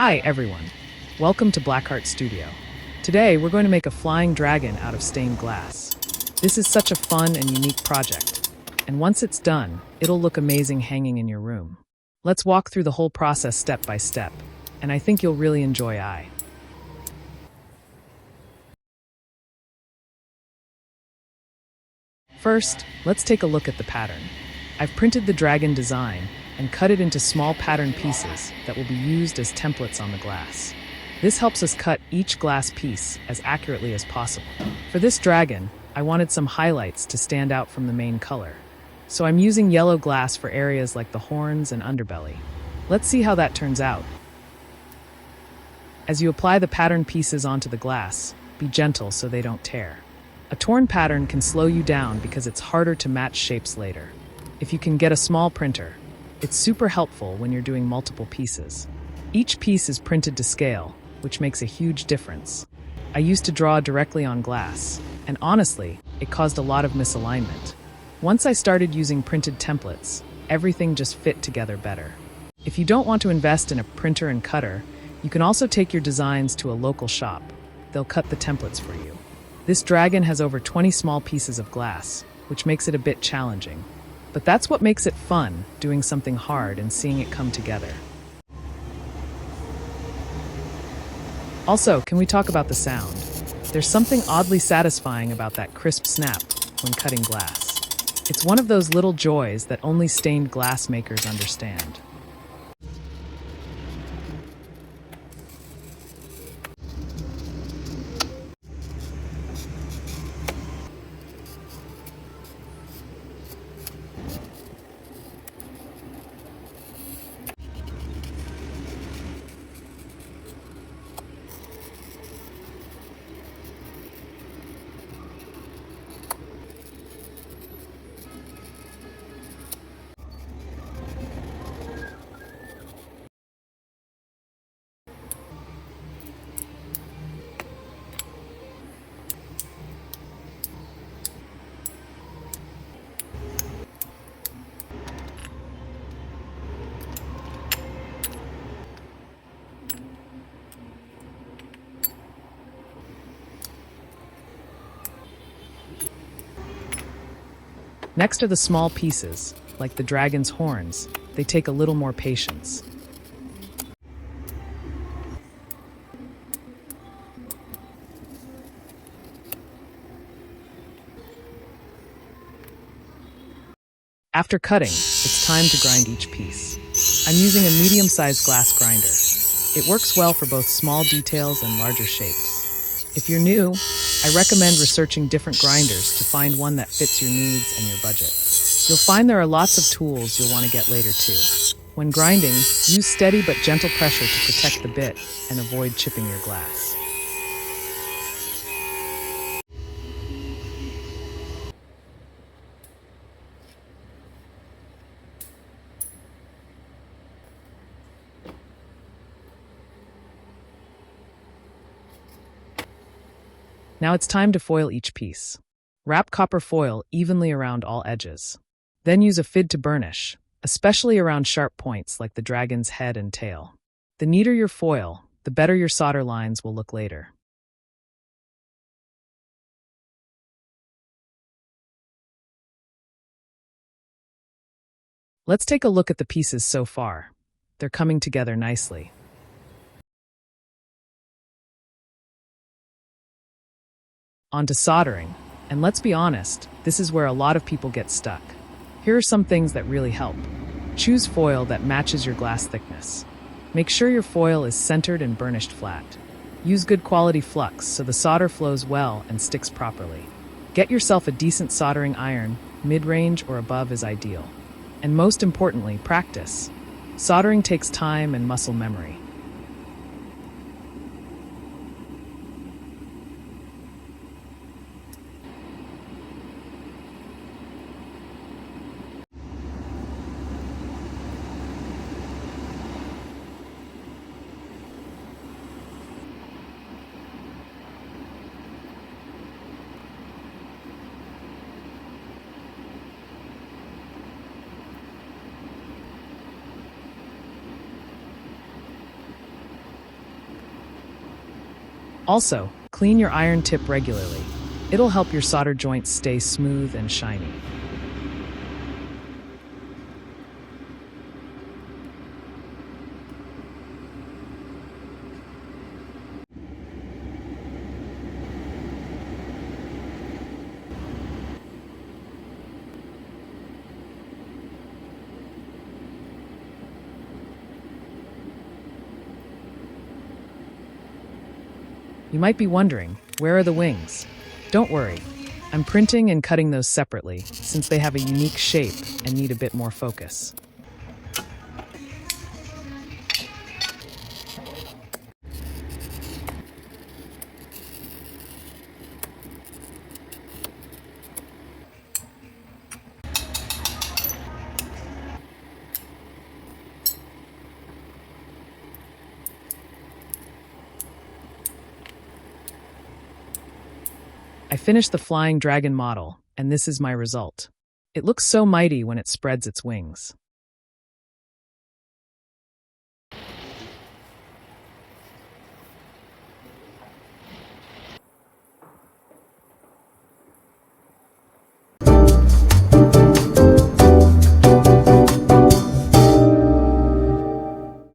Hi, everyone. Welcome to Blackheart Studio. Today, we're going to make a flying dragon out of stained glass. This is such a fun and unique project. And once it's done, it'll look amazing hanging in your room. Let's walk through the whole process step by step, and I think you'll really enjoy it. First, let's take a look at the pattern. I've printed the dragon design and cut it into small pattern pieces that will be used as templates on the glass. This helps us cut each glass piece as accurately as possible. For this dragon, I wanted some highlights to stand out from the main color. So I'm using yellow glass for areas like the horns and underbelly. Let's see how that turns out. As you apply the pattern pieces onto the glass, be gentle so they don't tear. A torn pattern can slow you down because it's harder to match shapes later. If you can get a small printer, it's super helpful when you're doing multiple pieces. Each piece is printed to scale, which makes a huge difference. I used to draw directly on glass, and honestly, it caused a lot of misalignment. Once I started using printed templates, everything just fit together better. If you don't want to invest in a printer and cutter, you can also take your designs to a local shop. They'll cut the templates for you. This dragon has over 20 small pieces of glass, which makes it a bit challenging. But that's what makes it fun, doing something hard and seeing it come together. Also, can we talk about the sound? There's something oddly satisfying about that crisp snap when cutting glass. It's one of those little joys that only stained glass makers understand. Next are the small pieces, like the dragon's horns. They take a little more patience. After cutting, it's time to grind each piece. I'm using a medium-sized glass grinder. It works well for both small details and larger shapes. If you're new, I recommend researching different grinders to find one that fits your needs and your budget. You'll find there are lots of tools you'll want to get later too. When grinding, use steady but gentle pressure to protect the bit and avoid chipping your glass. Now it's time to foil each piece. Wrap copper foil evenly around all edges. Then use a fid to burnish, especially around sharp points like the dragon's head and tail. The neater your foil, the better your solder lines will look later. Let's take a look at the pieces so far. They're coming together nicely. On to soldering, and let's be honest, this is where a lot of people get stuck. Here are some things that really help. Choose foil that matches your glass thickness. Make sure your foil is centered and burnished flat. Use good quality flux so the solder flows well and sticks properly. Get yourself a decent soldering iron, mid-range or above is ideal. And most importantly, practice. Soldering takes time and muscle memory. Also, clean your iron tip regularly. It'll help your solder joints stay smooth and shiny. You might be wondering, where are the wings? Don't worry, I'm printing and cutting those separately since they have a unique shape and need a bit more focus. I finished the flying dragon model, and this is my result. It looks so mighty when it spreads its wings.